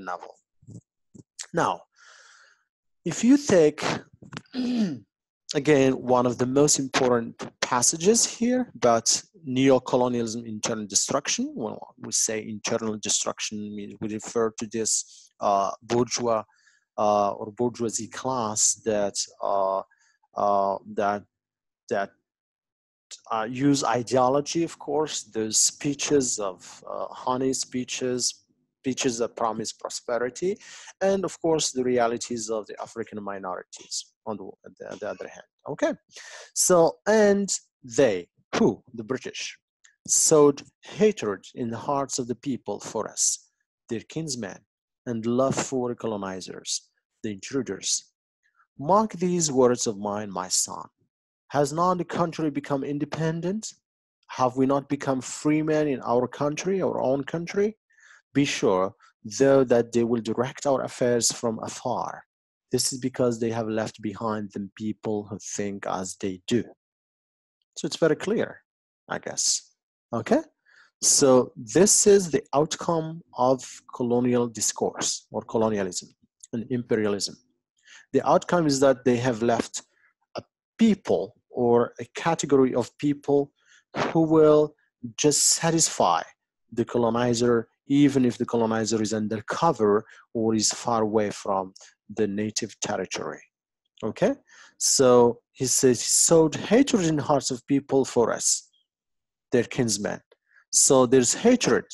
novel. Now, if you take, again, one of the most important passages here about neo-colonialism, internal destruction. When we say internal destruction, we refer to this bourgeois or bourgeoisie class that use ideology, of course, those speeches of honey speeches that promise prosperity, and of course the realities of the African minorities on the other hand. Okay, so, and they, who? The British, sowed hatred in the hearts of the people for us, their kinsmen, and love for colonizers, the intruders. Mark these words of mine, my son. Has not the country become independent? Have we not become free men in our country, our own country? Be sure, though, that they will direct our affairs from afar. This is because they have left behind them people who think as they do. So it's very clear, I guess. Okay? So this is the outcome of colonial discourse or colonialism and imperialism. The outcome is that they have left a people or a category of people who will just satisfy the colonizer, even if the colonizer is undercover or is far away from the native territory. Okay, so he says he sowed hatred in the hearts of people for us, their kinsmen. So there's hatred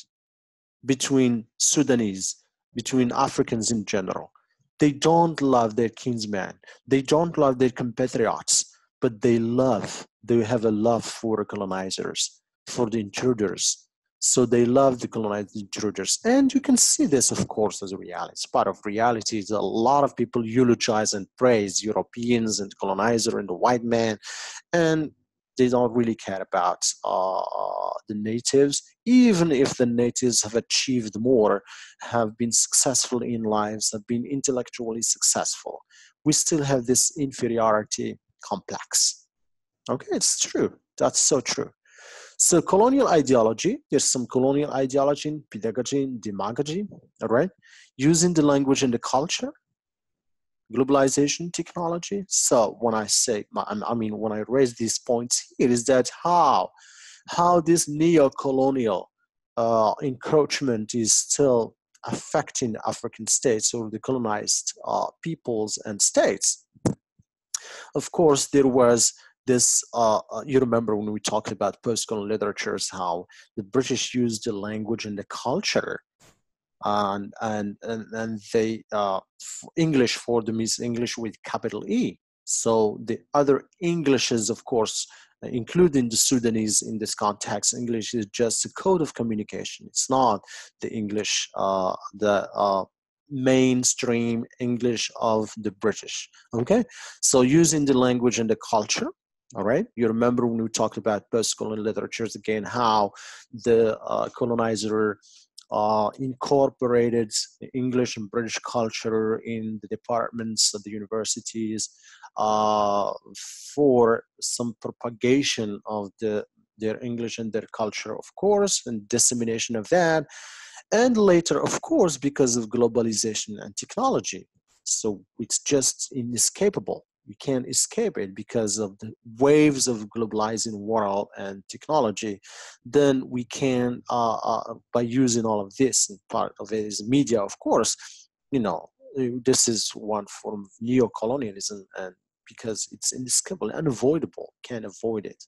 between Sudanese, between Africans in general. They don't love their kinsmen. They don't love their compatriots, but they have a love for colonizers, for the intruders. So they love the colonized intruders. And you can see this, of course, as a reality. It's part of reality. A lot of people eulogize and praise Europeans and colonizer and the white man. And they don't really care about the natives, even if the natives have achieved more, have been successful in lives, have been intellectually successful. We still have this inferiority complex. Okay, it's true. That's so true. So colonial ideology, there's some colonial ideology in pedagogy and demagogy, all right? Using the language and the culture, globalization, technology. So when I say, when I raise these points here, is that how this neo-colonial encroachment is still affecting African states or the colonized peoples and states. Of course, there was this, you remember when we talked about post-colonial literatures, how the British used the language and the culture, and they English for them is English with capital E. So the other Englishes, of course, including the Sudanese in this context, English is just a code of communication. It's not the English, mainstream English of the British. Okay, so using the language and the culture. All right, you remember when we talked about post-colonial literatures again, how the colonizer incorporated English and British culture in the departments of the universities for some propagation of their English and their culture, of course, and dissemination of that. And later, of course, because of globalization and technology. So it's just inescapable. We can't escape it because of the waves of globalizing world and technology. Then we can, by using all of this, and part of it is media, of course, this is one form of neo-colonialism, and because it's inescapable, unavoidable, can't avoid it.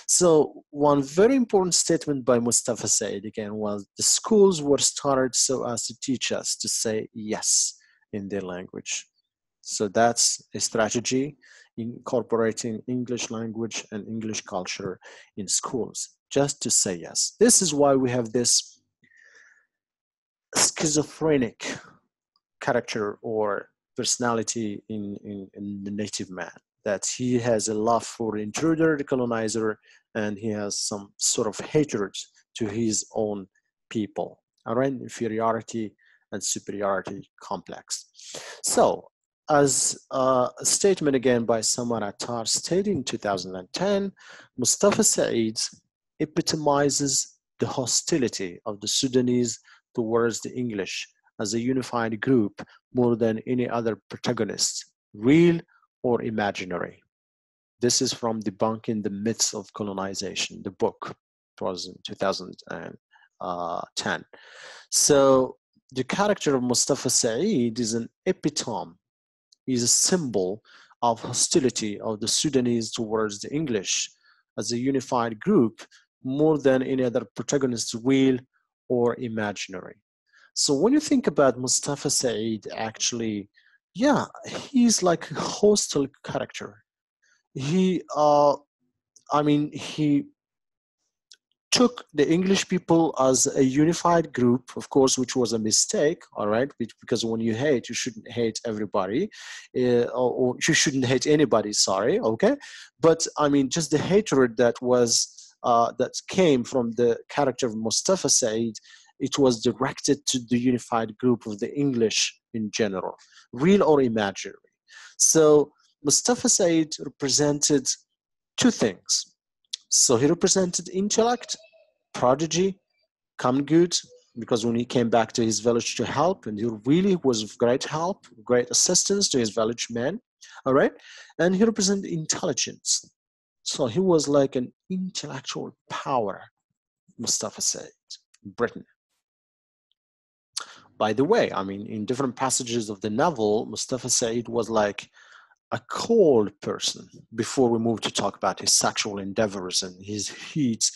So one very important statement by Mustafa Said, again, was the schools were started so as to teach us to say yes in their language. So that's a strategy, incorporating English language and English culture in schools, just to say yes. This is why we have this schizophrenic character or personality in the native man, that he has a love for the intruder, the colonizer, and he has some sort of hatred to his own people, all right? Inferiority and superiority complex. So, as a statement again by Samar Attar stated in 2010, Mustafa Said epitomizes the hostility of the Sudanese towards the English as a unified group more than any other protagonist, real or imaginary. This is from Debunking the Myths of Colonization, the book. It was in 2010. So the character of Mustafa Said is an epitome, is a symbol of hostility of the Sudanese towards the English as a unified group more than any other protagonist, real or imaginary. So when you think about Mustafa Said, actually, yeah, he's like a hostile character. He, he took the English people as a unified group, of course, which was a mistake, all right? Because when you hate, you shouldn't hate everybody, or you shouldn't hate anybody, sorry, okay? But I mean, just the hatred that that came from the character of Mustafa Said, it was directed to the unified group of the English in general, real or imaginary. So Mustafa Said represented two things. So he represented intellect, prodigy, common good, because when he came back to his village to help, and he really was of great help, great assistance to his village men, all right? And he represented intelligence. So he was like an intellectual power, Mustafa Said, in Britain. By the way, I mean, in different passages of the novel, Mustafa Said was like a cold person before we move to talk about his sexual endeavors and his heat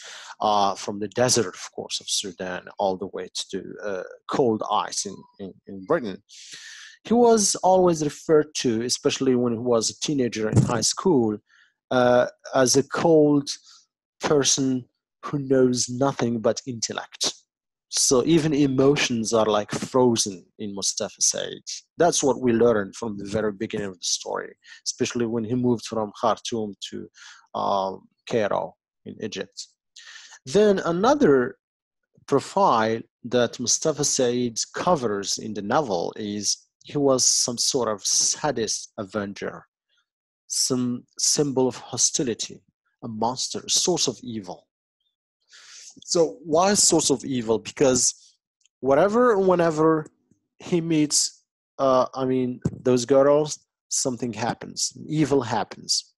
from the desert, of course, of Sudan all the way to cold ice in Britain. He was always referred to, especially when he was a teenager in high school, as a cold person who knows nothing but intellect. So even emotions are like frozen in Mustafa Said. That's what we learned from the very beginning of the story, especially when he moved from Khartoum to Cairo in Egypt. Then another profile that Mustafa Said covers in the novel is he was some sort of sadist avenger, some symbol of hostility, a monster, a source of evil. So why source of evil? Because whenever he meets, those girls, something happens, evil happens.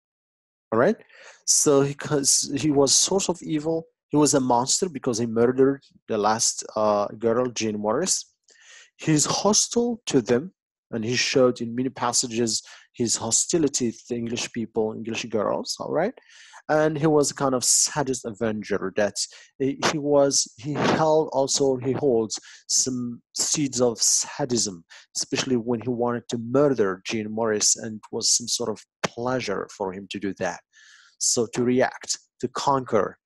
All right. So because he was source of evil, he was a monster because he murdered the last girl, Jean Morris. He's hostile to them, and he showed in many passages his hostility to the English people, English girls. All right. And he was a kind of sadist avenger that he holds some seeds of sadism, especially when he wanted to murder Jean Morris, and it was some sort of pleasure for him to do that. So to react, to conquer,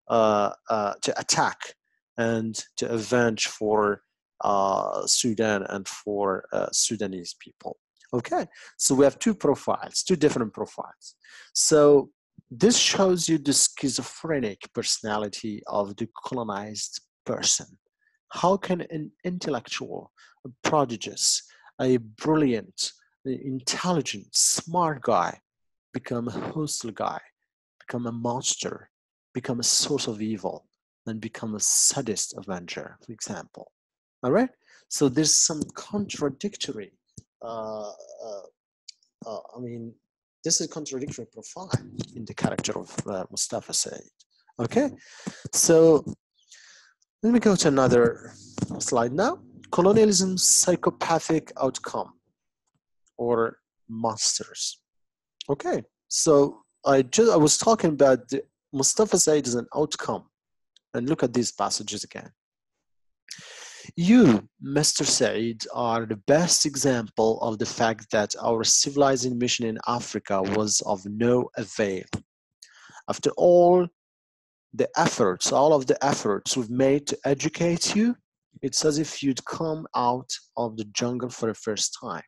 to attack, and to avenge for Sudan and for Sudanese people. Okay, so we have two different profiles. So this shows you the schizophrenic personality of the colonized person. How can an intellectual, a prodigious, a brilliant, intelligent, smart guy become a hostile guy, become a monster, become a source of evil, and become a sadist avenger, for example? All right? So there's some contradictory, this is a contradictory profile in the character of Mustafa Said. Okay, so let me go to another slide now. Colonialism's psychopathic outcome, or monsters. Okay, so I was talking about Mustafa Said as an outcome, and look at these passages again. You, Mr. Said, are the best example of the fact that our civilizing mission in Africa was of no avail. After all of the efforts we've made to educate you, it's as if you'd come out of the jungle for the first time.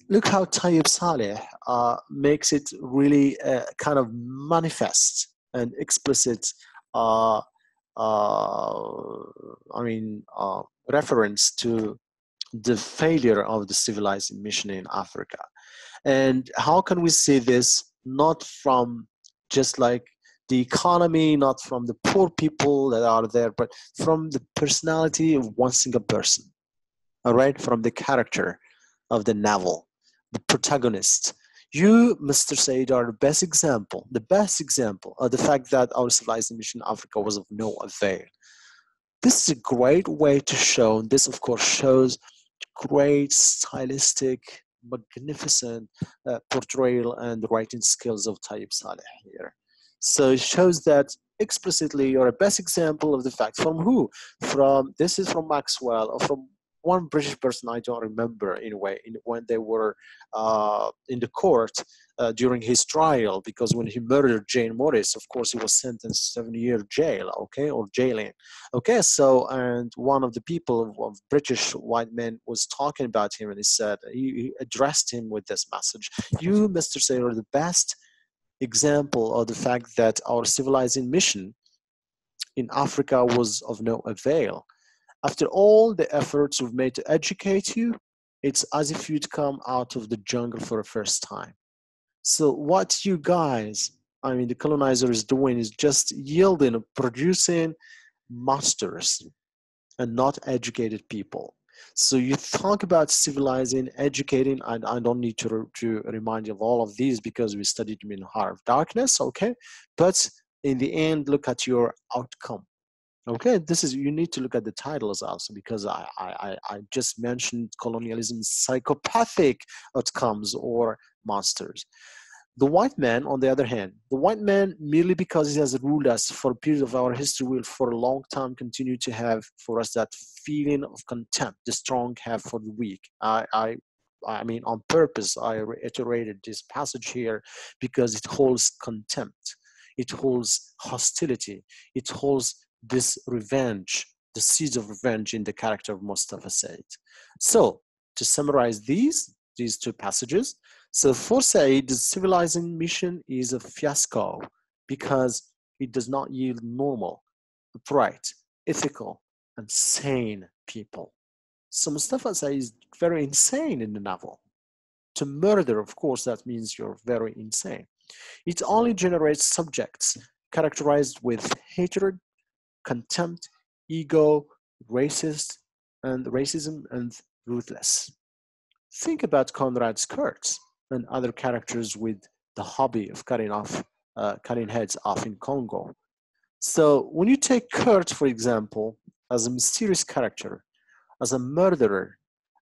Look how Tayyip Saleh makes it really kind of manifest and explicit reference to the failure of the civilizing mission in Africa. And how can we see this not from just like the economy, not from the poor people that are there, but from the personality of one single person, all right, from the character of the novel, the protagonist. You, Mr. Said, are the best example of the fact that our civilized mission in Africa was of no avail. This is a great way to show, and this of course shows great stylistic, magnificent portrayal and writing skills of Tayyip Saleh here. So it shows that explicitly you're a best example of the fact. From who? From, this is from Maxwell, or from one British person, I don't remember anyway, when they were in the court during his trial, because when he murdered Jane Morris, of course, he was sentenced to 7-year jail, okay, or jailing. Okay, so, and one of the people of British white men was talking about him, and he said, he addressed him with this message: you, Mr. Say, are the best example of the fact that our civilizing mission in Africa was of no avail. After all the efforts we've made to educate you, it's as if you'd come out of the jungle for the first time. So what you guys, I mean, the colonizer is doing is just yielding, producing monsters and not educated people. So you talk about civilizing, educating, and I don't need to remind you of all of these because we studied them in Heart of Darkness, okay? But in the end, look at your outcome. Okay, this is, you need to look at the titles also, because I just mentioned colonialism's psychopathic outcomes or monsters. The white man, on the other hand, the white man, merely because he has ruled us for a period of our history, will for a long time continue to have for us that feeling of contempt the strong have for the weak. I mean, on purpose, I reiterated this passage here because it holds contempt, it holds hostility, it holds this revenge, the seeds of revenge in the character of Mustafa Said. So, to summarize these two passages, so for Said, the civilizing mission is a fiasco because it does not yield normal, upright, ethical, and sane people. So Mustafa Said is very insane in the novel. To murder, of course, that means you're very insane. It only generates subjects characterized with hatred, contempt, ego, racism, and ruthless. Think about Conrad's Kurtz and other characters with the hobby of cutting heads off in Congo. So when you take Kurt, for example, as a mysterious character, as a murderer,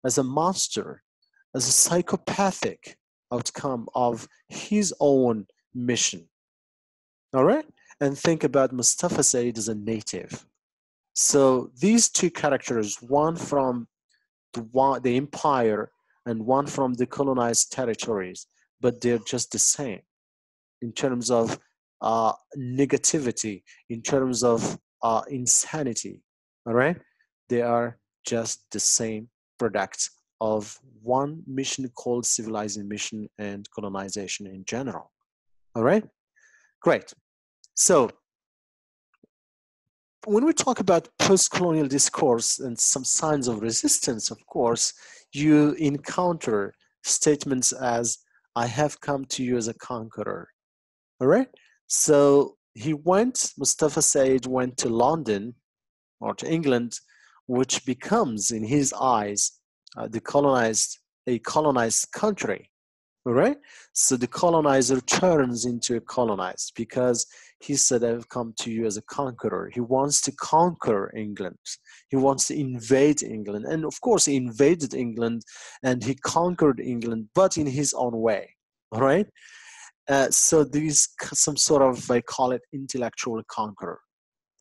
as a monster, as a psychopathic outcome of his own mission, all right? And think about Mustafa Said as a native. So these two characters, one from the empire and one from the colonized territories, but they're just the same in terms of negativity, in terms of insanity, all right? They are just the same products of one mission called civilizing mission and colonization in general, all right? Great. So when we talk about post-colonial discourse and some signs of resistance, of course, you encounter statements as, I have come to you as a conqueror, all right? So Mustafa Said went to London or to England, which becomes, in his eyes, a colonized country, all right? So the colonizer turns into a colonized because he said, I've come to you as a conqueror. He wants to conquer England. He wants to invade England. And of course, he invaded England and he conquered England, but in his own way, all right? So there's some sort of, I call it intellectual conqueror,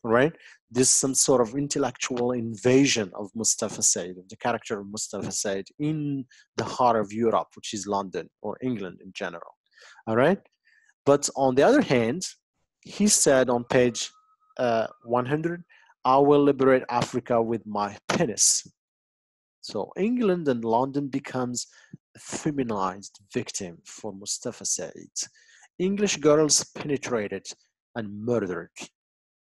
right? There's some sort of intellectual invasion of Mustafa Said, of the character of Mustafa Said in the heart of Europe, which is London or England in general, all right? But on the other hand, he said on page 100, I will liberate Africa with my penis. So England and London becomes a feminized victim for Mustafa Said. English girls penetrated and murdered.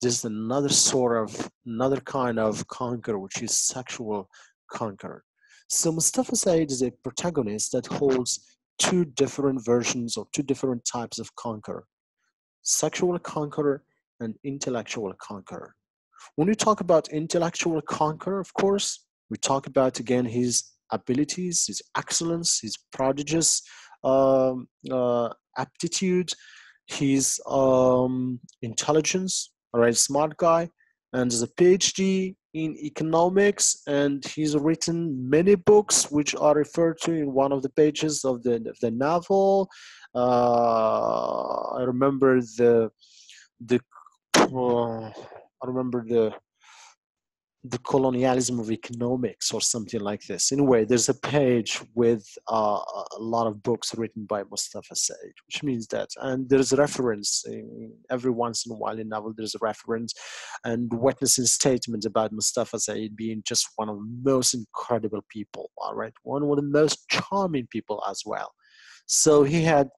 This is another kind of conqueror, which is sexual conqueror. So Mustafa Said is a protagonist that holds two different versions or two different types of conqueror. sexual conqueror, and intellectual conqueror. When we talk about intellectual conqueror, of course, we talk about again his abilities, his excellence, his prodigious aptitude, his intelligence, all right, smart guy, and has a PhD in economics, and he's written many books which are referred to in one of the pages of the novel. I remember the I remember the colonialism of economics or something like this. Anyway, there's a page with a lot of books written by Mustafa Said, which means that, and there's a reference in, every once in a while in novel, there's a reference and witnessing statements about Mustafa Said being just one of the most incredible people, all right? One of the most charming people as well. So he had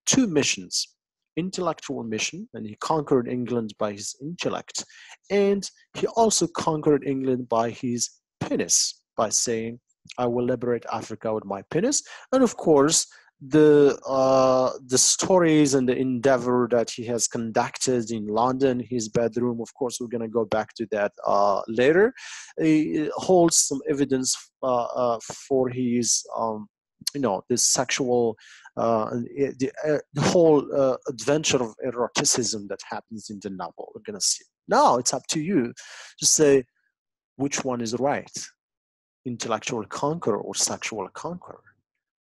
two missions, intellectual mission, and he conquered England by his intellect, and he also conquered England by his penis, by saying, I will liberate Africa with my penis. And of course, the stories and the endeavor that he has conducted in London, his bedroom, of course, we're going to go back to that later. It holds some evidence for his this sexual the whole adventure of eroticism that happens in the novel. We're going to see. Now it's up to you to say which one is right, intellectual conqueror or sexual conqueror.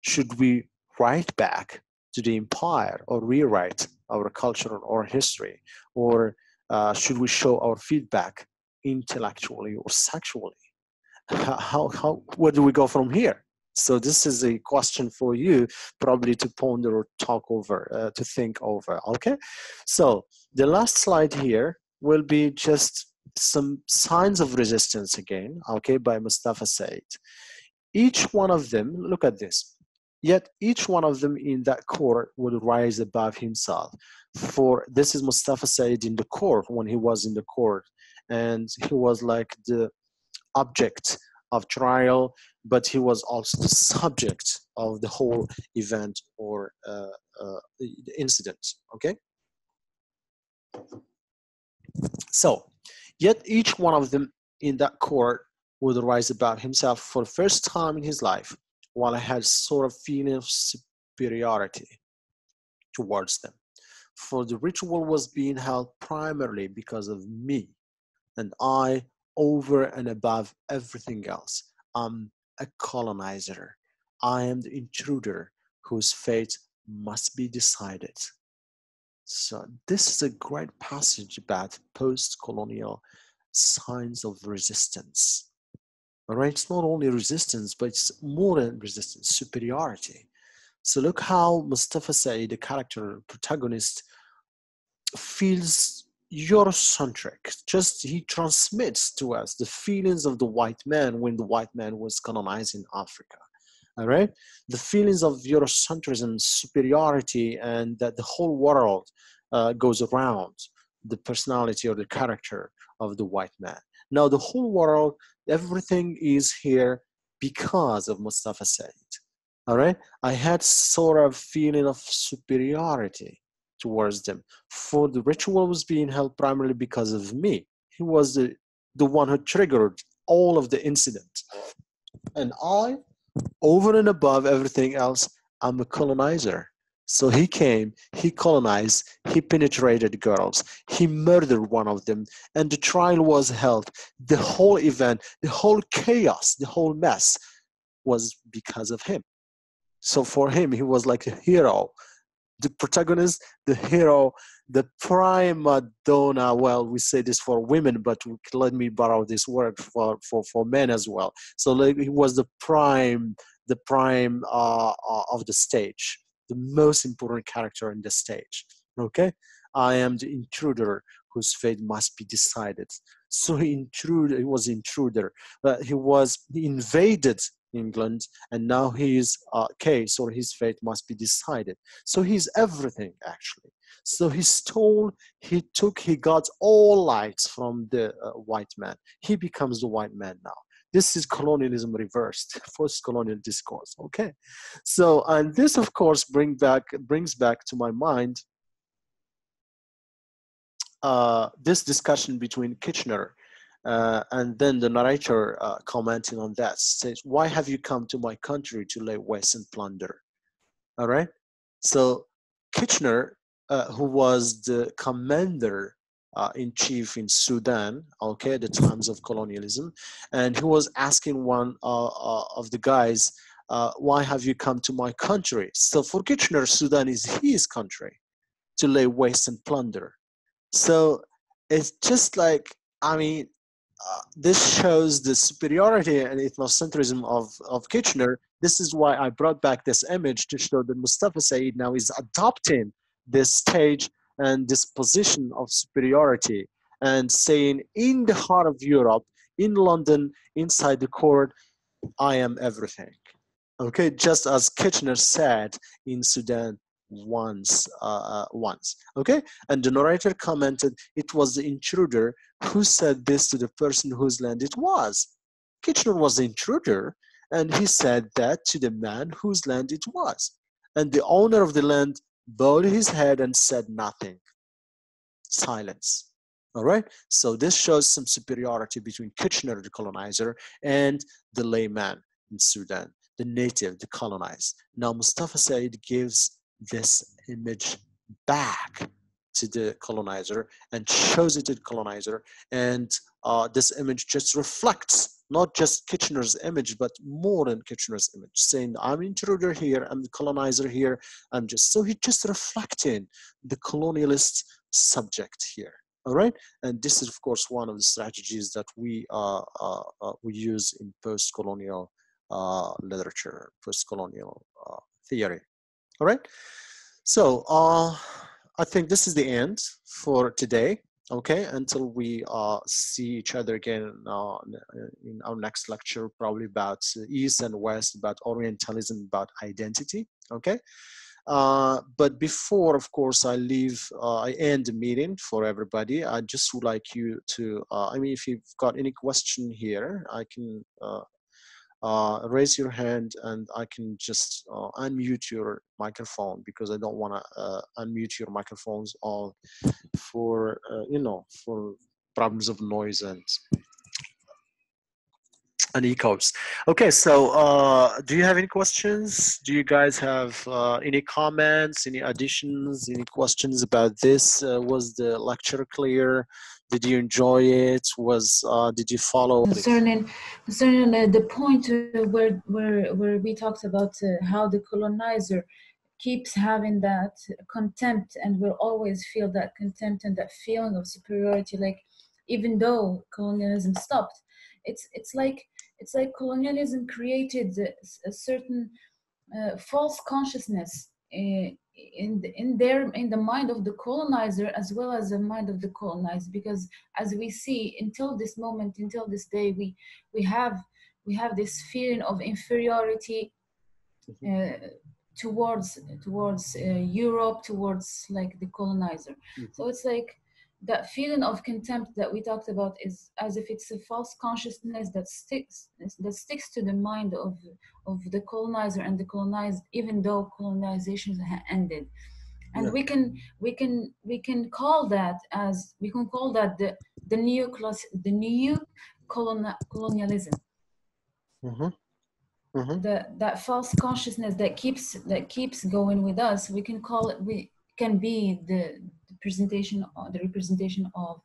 Should we write back to the empire or rewrite our culture or history, or should we show our feedback intellectually or sexually? Where do we go from here? So this is a question for you probably to ponder or talk over, to think over, okay? So the last slide here will be just some signs of resistance again, okay, by Mustafa Said. Each one of them, look at this, yet each one of them in that court would rise above himself. For this is Mustafa Said in the court, when he was in the court, and he was like the object of trial, but he was also the subject of the whole event or the incident, okay? So, yet each one of them in that court would rise above himself for the first time in his life, while I had sort of feeling of superiority towards them. For the ritual was being held primarily because of me, and I, over and above everything else, I'm a colonizer. I am the intruder whose fate must be decided. So this is a great passage about post-colonial signs of resistance. All right, it's not only resistance, but it's more than resistance, superiority. So look how Mustafa Said, the character protagonist, feels Eurocentric. Just he transmits to us the feelings of the white man when the white man was colonizing Africa. All right, the feelings of Eurocentrism, superiority, and that the whole world goes around the personality or the character of the white man. Now, the whole world, everything is here because of Mustafa Said. All right, I had sort of feeling of superiority towards them. For the ritual was being held primarily because of me. He was the one who triggered all of the incident. And I, over and above everything else, I'm a colonizer. So he came, he colonized, he penetrated girls, he murdered one of them, and the trial was held. The whole event, the whole chaos, the whole mess was because of him. So for him, he was like a hero. The protagonist, the hero, the prima donna. Well, we say this for women, but let me borrow this word for men as well. So like, he was the prime of the stage, the most important character in the stage. Okay, I am the intruder whose fate must be decided. So he was intruder. He invaded England, and now his case or his fate must be decided. So he's everything actually. So he took, he got all lights from the white man. He becomes the white man now. This is colonialism reversed, post-colonial discourse, okay? So, and this of course brings back to my mind this discussion between Kitchener and then the narrator commenting on that says, "Why have you come to my country to lay waste and plunder?" All right. So Kitchener, who was the commander in chief in Sudan, okay, at the times of colonialism, and who was asking one of the guys, "Why have you come to my country?" So for Kitchener, Sudan is his country to lay waste and plunder. So it's just like, I mean, this shows the superiority and ethnocentrism of Kitchener. This is why I brought back this image to show that Mustafa Said now is adopting this stage and this position of superiority and saying, in the heart of Europe, in London, inside the court, I am everything. Okay, just as Kitchener said in Sudan once. Okay, and the narrator commented, "It was the intruder who said this to the person whose land it was." Kitchener was the intruder, and he said that to the man whose land it was. And the owner of the land bowed his head and said nothing. Silence. All right, so this shows some superiority between Kitchener, the colonizer, and the layman in Sudan, the native, the colonized. Now Mustafa Said gives this image back to the colonizer and shows it to the colonizer, and this image just reflects not just Kitchener's image, but more than Kitchener's image, saying, "I'm an intruder here, I'm the colonizer here, I'm just," so he's just reflecting the colonialist subject here. All right, and this is of course one of the strategies that we use in post-colonial literature, post-colonial theory. All right, so I think this is the end for today. Okay, until we see each other again in our next lecture, probably about East and West, about Orientalism, about identity. Okay. But before, of course, I end the meeting for everybody. I just would like you to, I mean, if you've got any question here, I can raise your hand and I can just unmute your microphone, because I don't want to unmute your microphones all for, for problems of noise and echoes. Okay, so do you have any questions? Do you guys have any comments, any additions, any questions about this? Was the lecture clear? Did you enjoy it? Did you follow? Concerning the point where we talked about how the colonizer keeps having that contempt and will always feel that contempt and that feeling of superiority, like even though colonialism stopped, it's like colonialism created a certain false consciousness in the mind of the colonizer as well as the mind of the colonized, because as we see, until this moment, until this day, we have this feeling of inferiority towards Europe, towards like the colonizer. So it's like that feeling of contempt that we talked about is as if it's a false consciousness that sticks to the mind of the colonizer and the colonized, even though colonization ended. And we can call that the new colonialism. That false consciousness that keeps going with us, we can be the representation of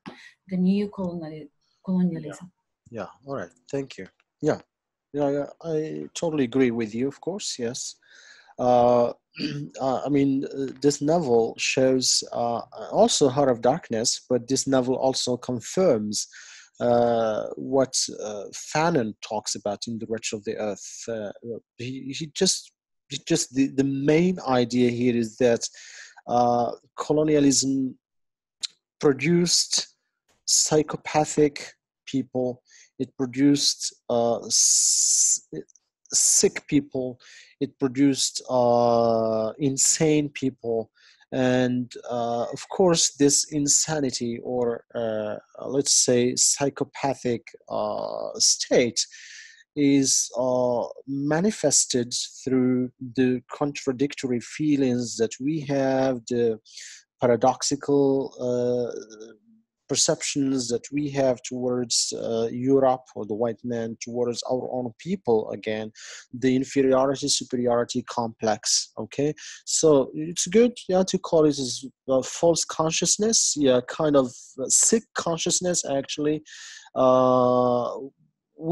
the new colonialism. Yeah. All right. Thank you. Yeah. I totally agree with you. Of course. Yes. I mean, this novel shows also Heart of Darkness, but this novel also confirms what Fanon talks about in The Wretch of the Earth. The main idea here is that colonialism produced psychopathic people. It produced sick people. It produced insane people. And of course, this insanity, or let's say psychopathic state, is manifested through the contradictory feelings that we have, the paradoxical perceptions that we have towards Europe or the white man, towards our own people, again, the inferiority superiority complex. Okay, so it's good, yeah, to call it as false consciousness, yeah, kind of sick consciousness actually,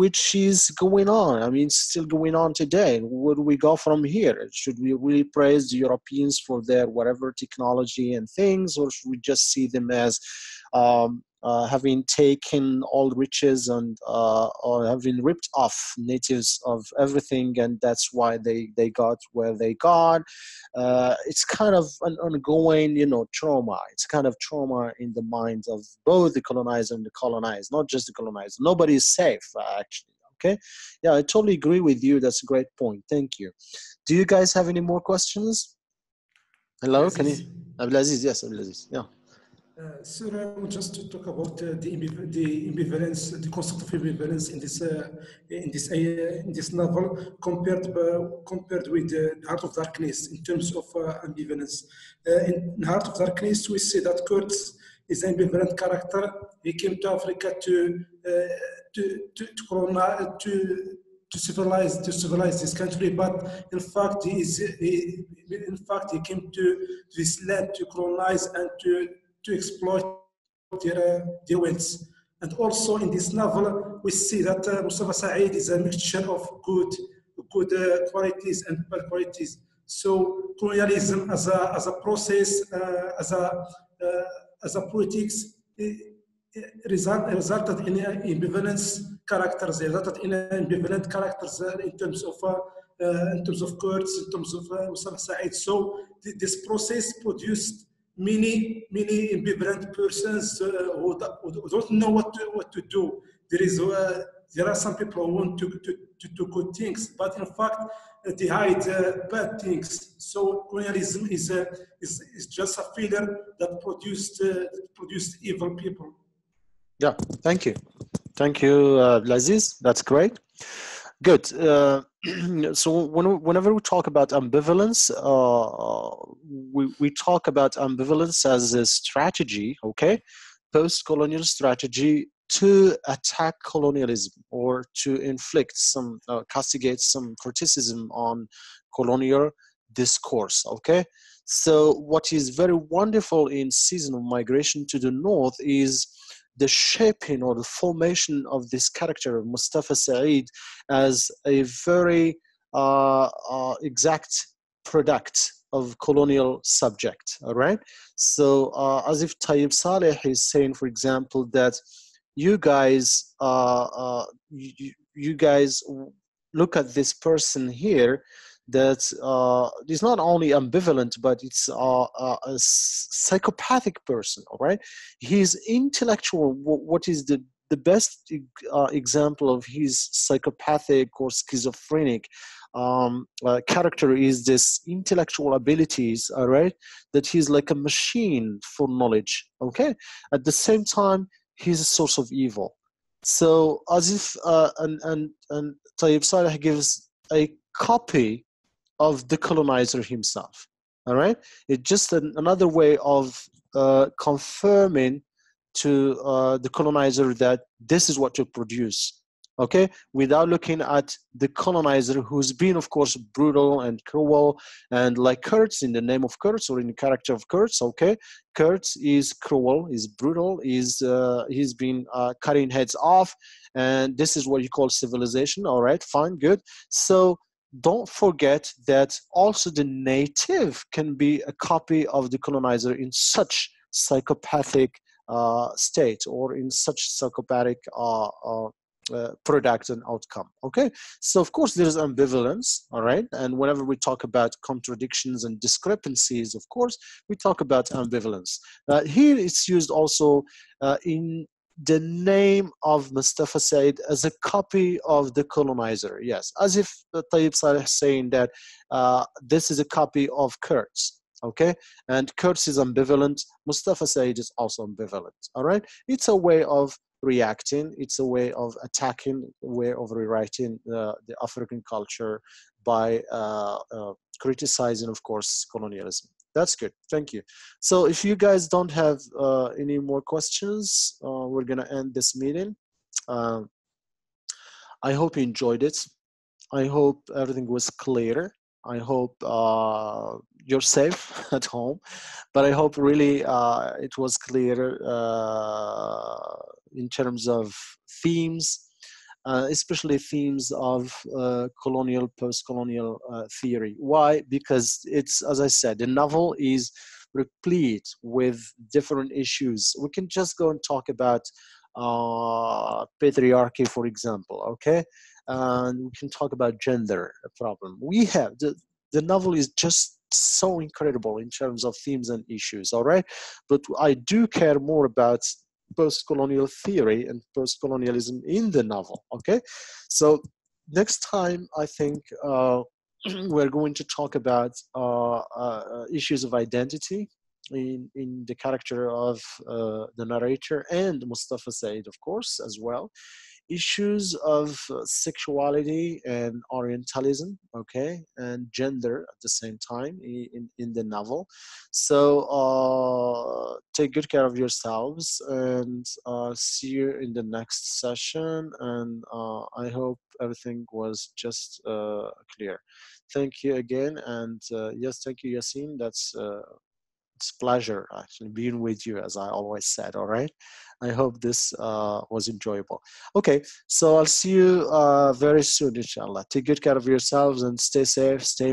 which is going on. I mean, still going on today. Where do we go from here? Should we really praise the Europeans for their whatever technology and things, or should we just see them as having taken all riches and or having ripped off natives of everything, and that's why they got where they got? It's kind of an ongoing, you know, trauma. It's kind of trauma in the minds of both the colonizer and the colonized, not just the colonizer. Nobody is safe, actually. Okay, yeah, I totally agree with you. That's a great point. Thank you. Do you guys have any more questions? Hello, can you? Abdulaziz, yes, Abdulaziz, yeah. Sir, just to talk about the ambivalence, the concept of ambivalence in this novel, compared with the Heart of Darkness in terms of ambivalence. In Heart of Darkness, we see that Kurt is an ambivalent character. He came to Africa to colonize, to civilize this country, but in fact he came to this land to colonize and to exploit their wealth. And also in this novel, we see that Mustafa Said is a mixture of good qualities and bad qualities. So colonialism as a process, as a politics, resulted in ambivalence characters. Resulted in ambivalent characters in terms of Kurds, in terms of Mustafa Said. So this process produced many ambivalent persons who don't know what to do. There are some people who want to do good things, but in fact they hide bad things. So colonialism is just a filler that produced evil people. Yeah, thank you, Laziz. That's great. Good. So whenever we talk about ambivalence, we talk about ambivalence as a strategy, okay, post-colonial strategy to attack colonialism or to inflict some, castigate some criticism on colonial discourse, okay? So what is very wonderful in Season of Migration to the North is the shaping or the formation of this character of Mustafa Said as a very exact product of colonial subject, all right? So as if Tayyip Saleh is saying, for example, that you guys look at this person here that is not only ambivalent, but it's a psychopathic person, all right? He's intellectual. What is the best example of his psychopathic or schizophrenic character is this intellectual abilities, all right? That he's like a machine for knowledge, okay? At the same time, he's a source of evil. So as if, and Tayyip Saleh gives a copy of the colonizer himself, all right? It's just another way of confirming to the colonizer that this is what you produce, okay? Without looking at the colonizer, who's been, of course, brutal and cruel, and like Kurtz, in the name of Kurtz or in the character of Kurtz, okay? Kurtz is cruel, is brutal, he's been cutting heads off, and this is what you call civilization, all right? Fine, good. So don't forget that also the native can be a copy of the colonizer in such psychopathic state or in such psychopathic product and outcome, okay? So of course there's ambivalence, all right? And whenever we talk about contradictions and discrepancies, of course, we talk about ambivalence. Here it's used also in the name of Mustafa Said as a copy of the colonizer, yes, as if Tayyip Saleh saying that this is a copy of Kurtz, okay? And Kurtz is ambivalent, Mustafa Said is also ambivalent, all right? It's a way of reacting, it's a way of attacking, a way of rewriting the African culture by criticizing, of course, colonialism. That's good. Thank you. So if you guys don't have any more questions, we're going to end this meeting. I hope you enjoyed it. I hope everything was clear. I hope you're safe at home, but I hope really it was clear in terms of themes, especially themes of colonial, post-colonial theory. Why? Because it's, as I said, the novel is replete with different issues. We can just go and talk about patriarchy, for example, okay? And we can talk about gender problem. We have, the novel is just so incredible in terms of themes and issues, all right? But I do care more about post-colonial theory and post-colonialism in the novel, okay? So next time, I think we're going to talk about issues of identity in the character of the narrator and Mustafa Said, of course, as well. Issues of sexuality and Orientalism, okay, and gender at the same time in the novel. So take good care of yourselves, and see you in the next session. And I hope everything was just clear. Thank you again, and yes, thank you, Yassine. It's a pleasure actually being with you, as I always said. All right, I hope this was enjoyable. Okay, so I'll see you very soon, inshallah. Take good care of yourselves and stay safe, stay